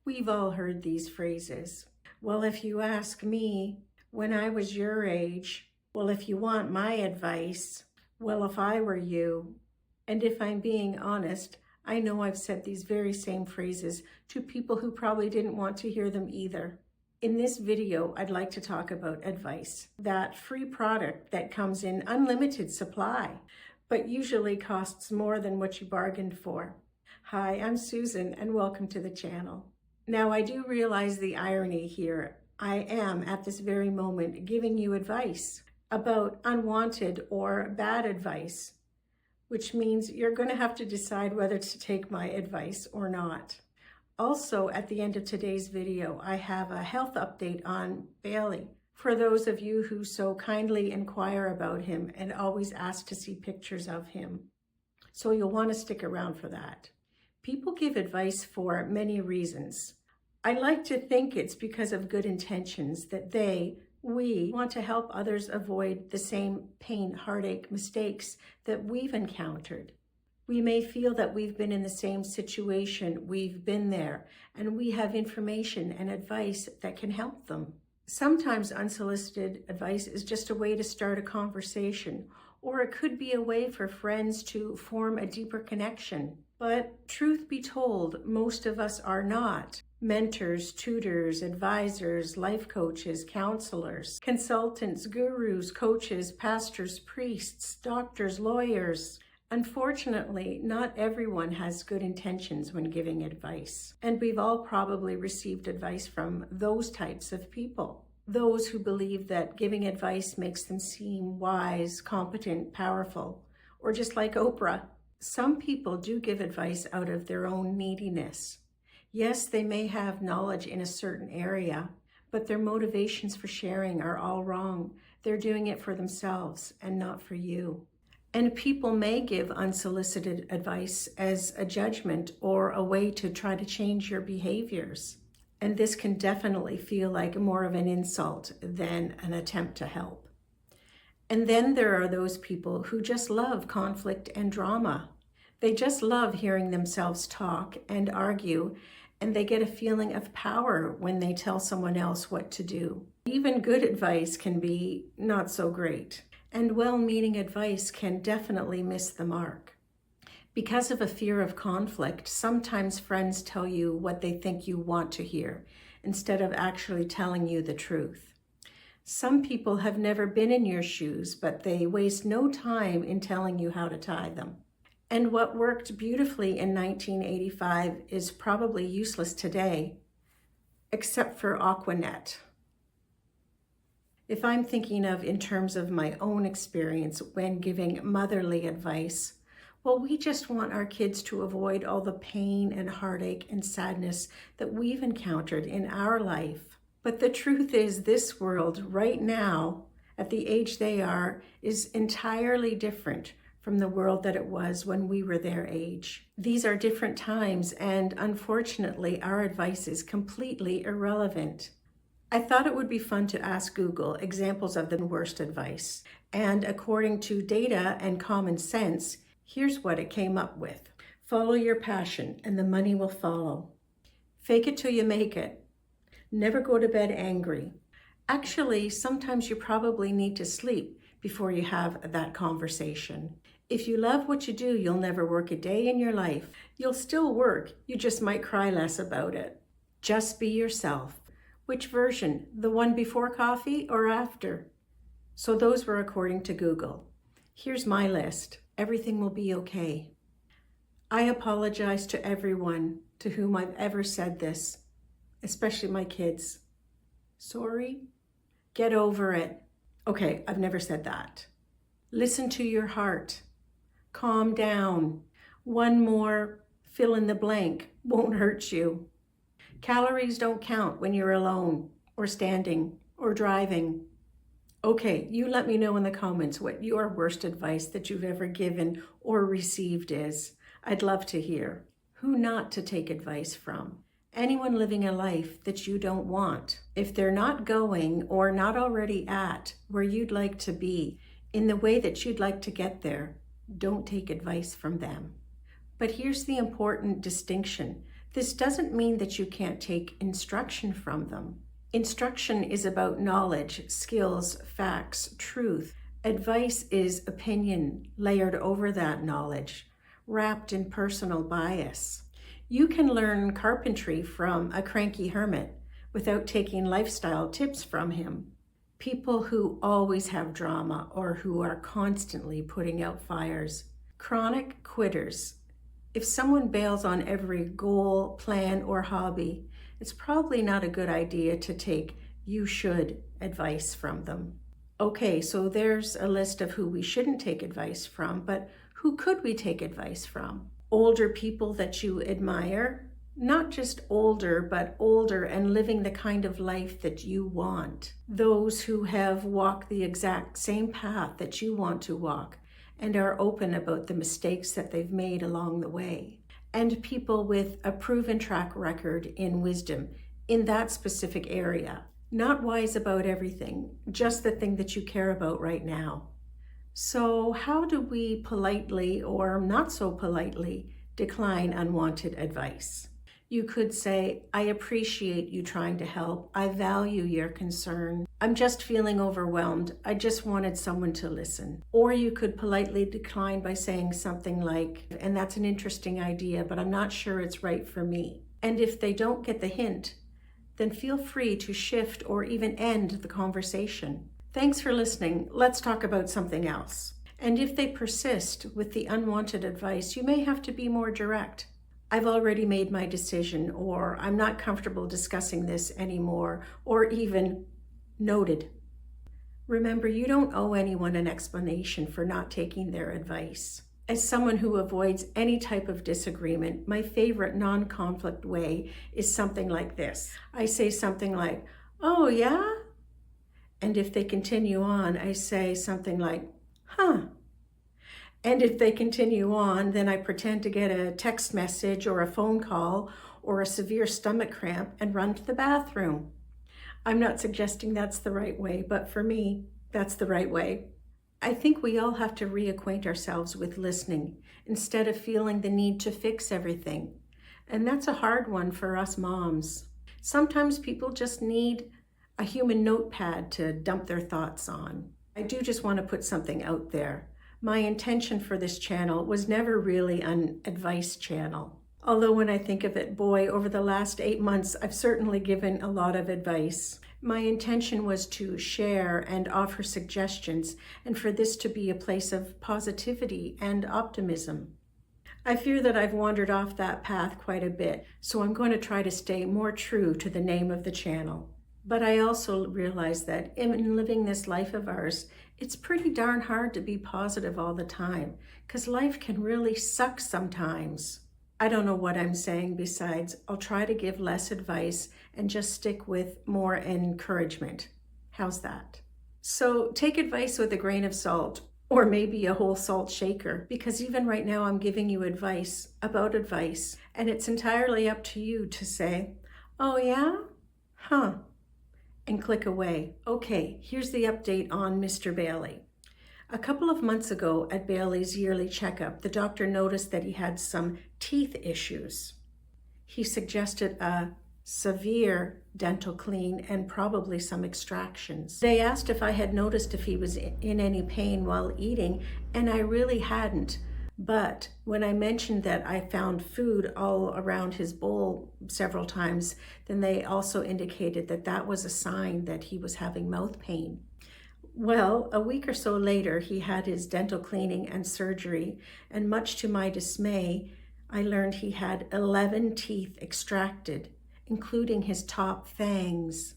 We've all heard these phrases. Well, if you ask me, when I was your age, well, if you want my advice, well, if I were you. And if I'm being honest, I know I've said these very same phrases to people who probably didn't want to hear them either. In this video, I'd like to talk about advice, that free product that comes in unlimited supply, but usually costs more than what you bargained for. Hi, I'm Susan, and welcome to the channel. Now, I do realize the irony here. I am, at this very moment, giving you advice about unwanted or bad advice, which means you're going to have to decide whether to take my advice or not. Also, at the end of today's video, I have a health update on Bailey. For those of you who so kindly inquire about him and always ask to see pictures of him. So you'll want to stick around for that. People give advice for many reasons. I like to think it's because of good intentions that we want to help others avoid the same pain, heartache, mistakes that we've encountered. We may feel that we've been in the same situation, we've been there, and we have information and advice that can help them. Sometimes unsolicited advice is just a way to start a conversation, or it could be a way for friends to form a deeper connection. But truth be told, most of us are not mentors, tutors, advisors, life coaches, counselors, consultants, gurus, coaches, pastors, priests, doctors, lawyers. Unfortunately, not everyone has good intentions when giving advice. And we've all probably received advice from those types of people. Those who believe that giving advice makes them seem wise, competent, powerful, or just like Oprah. Some people do give advice out of their own neediness. Yes, they may have knowledge in a certain area, but their motivations for sharing are all wrong. They're doing it for themselves and not for you. And people may give unsolicited advice as a judgment or a way to try to change your behaviors. And this can definitely feel like more of an insult than an attempt to help. And then there are those people who just love conflict and drama. They just love hearing themselves talk and argue, and they get a feeling of power when they tell someone else what to do. Even good advice can be not so great. And well-meaning advice can definitely miss the mark. Because of a fear of conflict, sometimes friends tell you what they think you want to hear, instead of actually telling you the truth. Some people have never been in your shoes, but they waste no time in telling you how to tie them. And what worked beautifully in 1985 is probably useless today, except for Aquanet. If I'm thinking of in terms of my own experience when giving motherly advice, well, we just want our kids to avoid all the pain and heartache and sadness that we've encountered in our life. But the truth is, this world right now, at the age they are, is entirely different from the world that it was when we were their age. These are different times, and unfortunately, our advice is completely irrelevant. I thought it would be fun to ask Google examples of the worst advice. And according to data and common sense, here's what it came up with. Follow your passion and the money will follow. Fake it till you make it. Never go to bed angry. Actually, sometimes you probably need to sleep before you have that conversation. If you love what you do, you'll never work a day in your life. You'll still work, you just might cry less about it. Just be yourself. Which version? The one before coffee or after? So those were according to Google. Here's my list. Everything will be okay. I apologize to everyone to whom I've ever said this, especially my kids. Sorry? Get over it. Okay, I've never said that. Listen to your heart. Calm down. One more fill in the blank won't hurt you. Calories don't count when you're alone, or standing, or driving. Okay, you let me know in the comments what your worst advice that you've ever given or received is. I'd love to hear. Who not to take advice from? Anyone living a life that you don't want. If they're not going or not already at where you'd like to be, in the way that you'd like to get there, don't take advice from them. But here's the important distinction. This doesn't mean that you can't take instruction from them. Instruction is about knowledge, skills, facts, truth. Advice is opinion layered over that knowledge, wrapped in personal bias. You can learn carpentry from a cranky hermit without taking lifestyle tips from him. People who always have drama or who are constantly putting out fires. Chronic quitters. If someone bails on every goal, plan, or hobby, it's probably not a good idea to take "you should" advice from them. Okay, so there's a list of who we shouldn't take advice from, but who could we take advice from? Older people that you admire, not just older, but older and living the kind of life that you want. Those who have walked the exact same path that you want to walk and are open about the mistakes that they've made along the way. And people with a proven track record in wisdom in that specific area. Not wise about everything, just the thing that you care about right now. So how do we politely or not so politely decline unwanted advice? You could say, "I appreciate you trying to help. I value your concern. I'm just feeling overwhelmed. I just wanted someone to listen." Or you could politely decline by saying something like, "And that's an interesting idea, but I'm not sure it's right for me." And if they don't get the hint, then feel free to shift or even end the conversation. Thanks for listening. Let's talk about something else. And if they persist with the unwanted advice, you may have to be more direct. "I've already made my decision," or "I'm not comfortable discussing this anymore," or even "noted." Remember, you don't owe anyone an explanation for not taking their advice. As someone who avoids any type of disagreement, my favorite non-conflict way is something like this. I say something like, "Oh, yeah?" And if they continue on, I say something like, "Huh." And if they continue on, then I pretend to get a text message or a phone call or a severe stomach cramp and run to the bathroom. I'm not suggesting that's the right way, but for me, that's the right way. I think we all have to reacquaint ourselves with listening instead of feeling the need to fix everything. And that's a hard one for us moms. Sometimes people just need a human notepad to dump their thoughts on. I do just want to put something out there. My intention for this channel was never really an advice channel. Although when I think of it, boy, over the last 8 months, I've certainly given a lot of advice. My intention was to share and offer suggestions, and for this to be a place of positivity and optimism. I fear that I've wandered off that path quite a bit, so I'm going to try to stay more true to the name of the channel. But I also realize that in living this life of ours, it's pretty darn hard to be positive all the time, because life can really suck sometimes. I don't know what I'm saying besides I'll try to give less advice and just stick with more encouragement. How's that? So take advice with a grain of salt, or maybe a whole salt shaker, because even right now I'm giving you advice about advice, and it's entirely up to you to say, "Oh yeah? Huh," and click away. Okay, here's the update on Mr. Bailey. A couple of months ago at Bailey's yearly checkup, the doctor noticed that he had some teeth issues. He suggested a severe dental clean and probably some extractions. They asked if I had noticed if he was in any pain while eating, and I really hadn't. But when I mentioned that I found food all around his bowl several times, then they also indicated that that was a sign that he was having mouth pain. Well, a week or so later, he had his dental cleaning and surgery, and much to my dismay, I learned he had 11 teeth extracted, including his top fangs,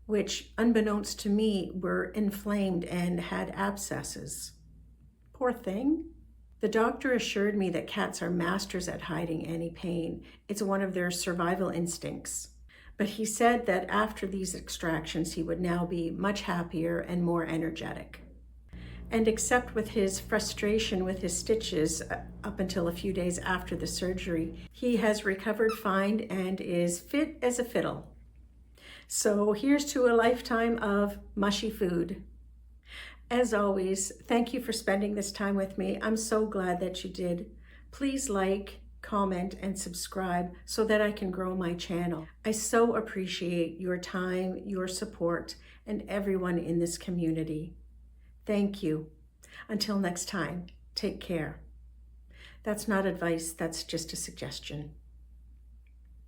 which, unbeknownst to me, were inflamed and had abscesses. Poor thing. The doctor assured me that cats are masters at hiding any pain. It's one of their survival instincts. But he said that after these extractions, he would now be much happier and more energetic. And except with his frustration with his stitches up until a few days after the surgery, he has recovered fine and is fit as a fiddle. So here's to a lifetime of mushy food. As always, thank you for spending this time with me. I'm so glad that you did. Please like, comment, and subscribe so that I can grow my channel. I so appreciate your time, your support, and everyone in this community. Thank you. Until next time, take care. That's not advice, that's just a suggestion.